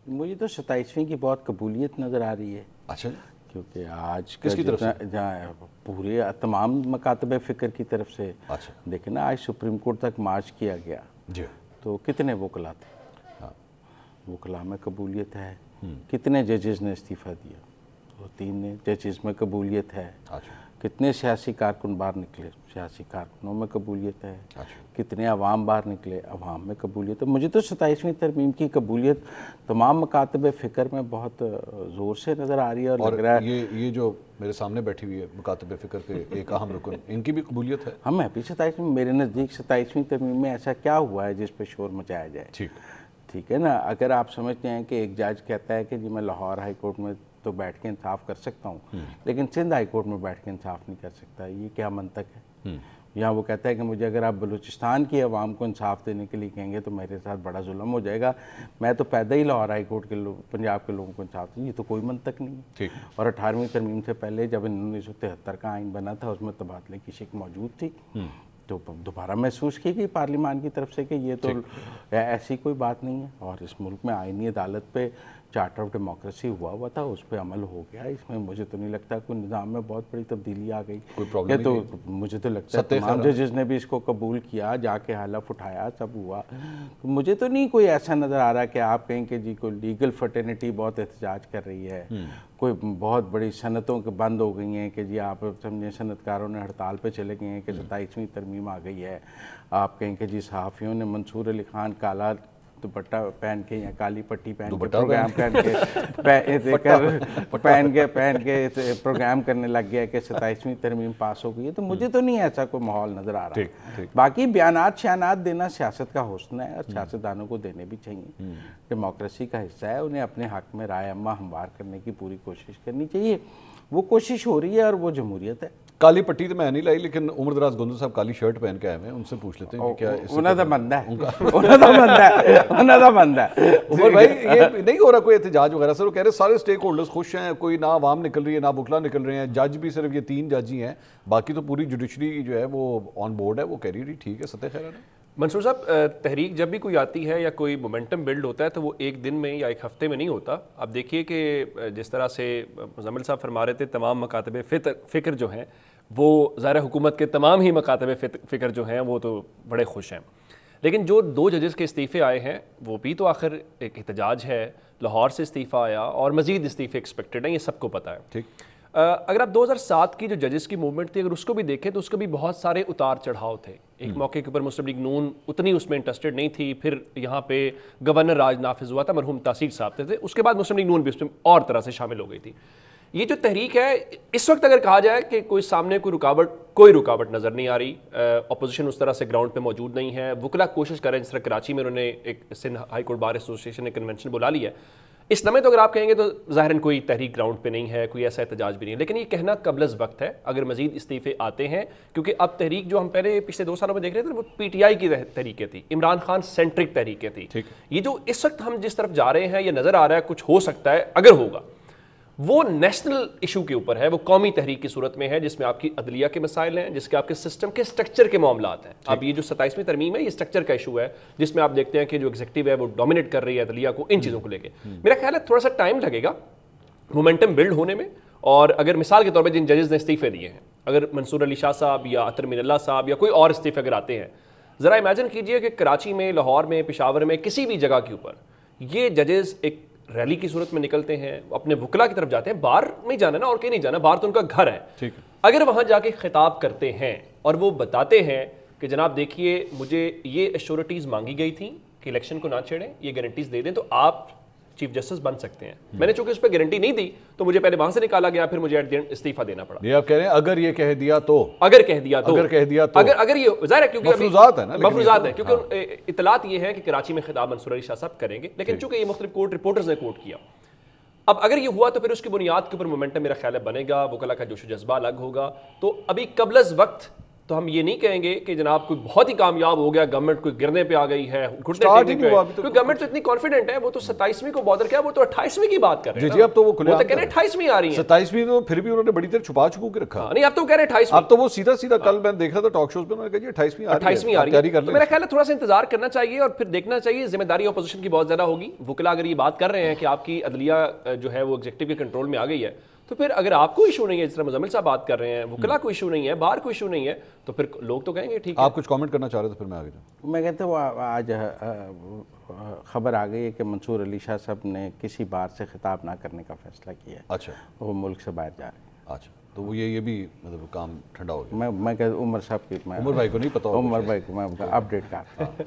مجھے تو 27ویں کی بہت قبولیت نظر آ رہی ہے. اچھا کیونکہ آج کس کی طرف سے؟ جہاں پورے تمام مکاتب فکر کی طرف سے. اچھا دیکھیں نا، آج سپریم کورٹ تک مارچ کیا گیا جی. تو کتنے وکلا تھے؟ وکلا میں قبولیت ہے. کتنے ججز نے استعفیٰ دیا؟ 2-3 نے. ججز میں قبولیت ہے. کتنے سیاسی کارکن باہر نکلے؟ سیاسی کارکنوں میں قبولیت ہے. کتنے عوام باہر نکلے؟ عوام میں قبولیت ہے. مجھے تو 27ویں ترمیم کی قبولیت تمام مکاتب فکر میں بہت زور سے نظر آ رہی ہے. اور لگ رہا ہے یہ جو میرے سامنے بیٹھی ہوئی ہے مکاتب فکر کے ایک اہم رکن، ان کی بھی قبولیت ہے. ہم بھی 27ویں، میرے نزدیک 27ویں ترمیم میں ایسا کیا ہوا ہے جس پہ شور مچایا جائے؟ ٹھیک ہے نا. اگر آپ سمجھتے ہیں کہ ایک جج کہتا ہے کہ جی میں لاہور ہائی کورٹ میں تو بیٹھ کے انصاف کر سکتا ہوں لیکن سندھ ہائی کورٹ میں بیٹھ کے انصاف نہیں کر سکتا، یہ کیا منطق ہے؟ یا وہ کہتا ہے کہ مجھے اگر آپ بلوچستان کی عوام کو انصاف دینے کے لیے کہیں گے تو میرے ساتھ بڑا ظلم ہو جائے گا، میں تو پیدا ہی لاہور ہائی کورٹ کے پنجاب کے لوگوں کو انصاف دوں. یہ تو کوئی منطق نہیں ہے. اور 18ویں ترمیم سے پہلے جب 1973 کا آئین بنا تھا اس میں تبادلے کی شک موجود تھی تو دوبارہ محسوس کی گئی پارلیمان کی طرف سے کہ یہ تو ایسی کوئی بات نہیں ہے. اور اس ملک میں آئینی عدالت پہ چارٹر آف ڈیموکریسی ہوا تھا، اس پہ عمل ہو گیا. اس میں مجھے تو نہیں لگتا کوئی نظام میں بہت بڑی تبدیلی آ گئی. تو مجھے تو لگتا ہے تمام ججز نے بھی اس کو قبول کیا، جا کے حلف اٹھایا، سب ہوا. مجھے تو نہیں کوئی ایسا نظر آ رہا کہ آپ کہیں کہ جی کوئی لیگل فرٹرنیٹی بہت احتجاج کر رہی ہے، کوئی بہت بڑی صنعتوں کے بند ہو گئی ہیں کہ جی آپ سمجھیں صنعتکاروں نے ہڑتال پہ چلے گئے ہیں کہ 27ویں ترمیم آ گئی ہے. آپ کہیں کہ جی صحافیوں نے منصور علی خان کالا دوپٹہ پہن کے یا کالی پٹی پہن کے پروگرام پہن کے پروگرام کرنے لگ گیا کہ 27ویں ترمیم پاس ہو گئی ہے. تو مجھے تو نہیں ایسا کوئی ماحول نظر آ رہا. باقی بیانات شیانات دینا سیاست کا حسن ہے اور سیاستدانوں کو دینے بھی چاہیے. ڈیموکریسی کا حصہ ہے، انہیں اپنے حق میں رائے عامہ ہموار کرنے کی پوری کوشش کرنی چاہیے. وہ کوشش ہو رہی ہے اور وہ جمہوریت ہے. کالی پٹی تو میں نہیں لائی لیکن عمر دراز گوندل صاحب کالی شرٹ پہن کے آئے ہیں، ان سے پوچھ لیتے ہیں کہ کیا انہوں دا بندہ ہے. عمر بھائی یہ نہیں ہو رہا کوئی احتجاج وغیرہ؟ سر وہ کہہ رہے سارے سٹیک ہولڈرز خوش ہیں، کوئی نہ عوام نکل رہی ہے نہ بکلا نکل رہے ہیں. جج بھی صرف یہ 3 جج ہی ہیں، باقی تو پوری جوڈیشری جو ہے وہ آن بورڈ ہے. وہ کہہ رہی ٹھیک ہے سطح خیر ہے. منصور صاحب، تحریک جب بھی کوئی آتی ہے یا کوئی مومنٹم بلڈ ہوتا ہے تو وہ ایک دن میں یا ایک ہفتے میں نہیں ہوتا. اب دیکھیے کہ جس طرح سے مزمل صاحب فرما رہے تھے تمام مکاتب فکر جو ہیں وہ ظاہر حکومت کے تمام ہی مکاتب فکر جو ہیں وہ تو بڑے خوش ہیں، لیکن جو 2 ججز کے استعفے آئے ہیں وہ بھی تو آخر ایک احتجاج ہے. لاہور سے استعفیٰ آیا اور مزید استعفے ایکسپیکٹڈ ہیں، یہ سب کو پتہ ہے. اگر آپ 2007 کی جو ججز کی موومنٹ تھی اگر اس کو بھی دیکھیں تو اس کو بھی بہت سارے اتار چڑھاؤ تھے. ایک موقع کے اوپر مسلم لیگ نون اتنی اس میں انٹرسٹڈ نہیں تھی، پھر یہاں پہ گورنر راج نافذ ہوا تھا، مرحوم تاثیر صاحب تھے، اس کے بعد مسلم لیگ نون بھی اس میں اور طرح سے شامل ہو گئی تھی. یہ جو تحریک ہے اس وقت اگر کہا جائے کہ کوئی سامنے کوئی رکاوٹ نظر نہیں آ رہی، اپوزیشن اس طرح سے گراؤنڈ پہ موجود نہیں ہے. وکلا کوشش کر رہے ہیں، جس طرح کراچی میں انہوں نے ایک سندھ ہائی کورٹ بار ایسوسی ایشن نے کنونشن بلا لی ہے. اس لمحے تو اگر آپ کہیں گے تو ظاہراً کوئی تحریک گراؤنڈ پہ نہیں ہے، کوئی ایسا احتجاج بھی نہیں ہے، لیکن یہ کہنا قبل از وقت ہے اگر مزید استعفے آتے ہیں. کیونکہ اب تحریک جو ہم پہلے پچھلے 2 سالوں میں دیکھ رہے تھے وہ پی ٹی آئی کی تحریکیں تھی، عمران خان سینٹرک تحریکیں تھی. یہ جو اس وقت ہم جس طرف جا رہے ہیں یہ نظر آ رہا ہے کچھ ہو سکتا ہے اگر ہوگا وہ نیشنل ایشو کے اوپر ہے، وہ قومی تحریک کی صورت میں ہے، جس میں آپ کی عدلیہ کے مسائل ہیں، جس کے آپ کے سسٹم کے سٹرکچر کے معاملات ہیں. اب یہ جو 27ویں ترمیم ہے یہ سٹرکچر کا ایشو ہے جس میں آپ دیکھتے ہیں کہ جو ایگزیکٹو ہے وہ ڈومینیٹ کر رہی ہے عدلیہ کو ان چیزوں کو لے کے. میرا خیال ہے تھوڑا سا ٹائم لگے گا مومنٹم بلڈ ہونے میں. اور اگر مثال کے طور پہ جن ججز نے استعفے دیے ہیں، اگر منصور علی شاہ صاحب یا عطر من اللہ صاحب یا کوئی اور استعفے اگر آتے ہیں، ذرا امیجن کیجئے کہ کراچی میں، لاہور میں، پشاور میں، کسی بھی جگہ کے اوپر یہ ججز ایک ریلی کی صورت میں نکلتے ہیں، اپنے وکلا کی طرف جاتے ہیں. باہر نہیں جانا نا، اور کہیں نہیں جانا، باہر تو ان کا گھر ہے. اگر وہاں جا کے خطاب کرتے ہیں اور وہ بتاتے ہیں کہ جناب دیکھیے مجھے یہ ایشورٹیز مانگی گئی تھیں کہ الیکشن کو نہ چھیڑیں، یہ گارنٹیز دے دیں تو آپ چیف جسٹس بن سکتے ہیں. میں نے چونکہ اس پہ گارنٹی نہیں دی تو مجھے پہلے وہاں سے نکالا گیا، پھر مجھے ایٹ دی اینڈ استعفیٰ دینا پڑا. یہ آپ کہہ رہے ہیں اگر یہ کہہ دیا تو اگر یہ ظاہر ہے کیونکہ مفروضات ہے نا، مفروضات ہے کیونکہ اطلاعات یہ ہے کہ کراچی میں خطاب منصور علی شاہ صاحب کریں گے، لیکن چونکہ یہ مختلف کورٹ رپورٹرز نے کوٹ کیا. اب اگر یہ ہوا تو پھر اس کی بنیاد کے اوپر مومنٹم میرا خیال ہے بنے گا، وکلا کا جوش و جذبہ الگ ہوگا. تو ابھی قبل از وقت تو ہم یہ نہیں کہیں گے کہ جناب کوئی بہت ہی کامیاب ہو گیا, گورنمنٹ کوئی گرنے پہ آ گئی ہے, گورنمنٹ تو اتنی کانفیڈنٹ ہے, وہ تو 27ویں کو بارڈر کیا, وہ تو 28ویں کی بات کر رہے ہیں. جی اب تو وہ کہہ رہے ہیں 28ویں آ رہی ہے, 27ویں تو پھر بھی انہوں نے بڑی دیر چھپا کے رکھا. نہیں اب تو کہہ رہے ہیں 28ویں. اب تو وہ سیدھا سیدھا کل میں دیکھا تھا ٹاک شوز پہ, انہوں نے کہا جی 28ویں آ رہی ہے. میرا خیال ہے تھوڑا سا انتظار کرنا چاہیے اور پھر دیکھنا چاہیے. ذمہ داری اپوزیشن کی بہت زیادہ ہوگی. وکلا اگر یہ بات کر رہے ہیں کہ آپ کی عدلیہ جو ہے وہ ایگزیکٹو کے کنٹرول میں آ گئی ہے, تو پھر اگر آپ کو ایشو نہیں ہے, جس طرح مزمل صاحب بات کر رہے ہیں, وکلا کو ایشو نہیں ہے, باہر کو ایشو نہیں ہے, تو پھر لوگ تو کہیں گے ٹھیک ہے. آپ کچھ کامنٹ کرنا چاہ رہے تھے, پھر میں آگے جاؤں. میں کہتا ہوں آج خبر آ گئی ہے کہ منصور علی شاہ صاحب نے کسی بار سے خطاب نہ کرنے کا فیصلہ کیا ہے. اچھا, وہ ملک سے باہر جا رہے ہیں. اچھا, تو وہ یہ بھی مطلب کام ٹھنڈا ہو گیا. میں کہتا ہوں عمر صاحب کی, عمر بھائی کو نہیں پتا, عمر بھائی کو میں اپڈیٹ کرتا ہوں.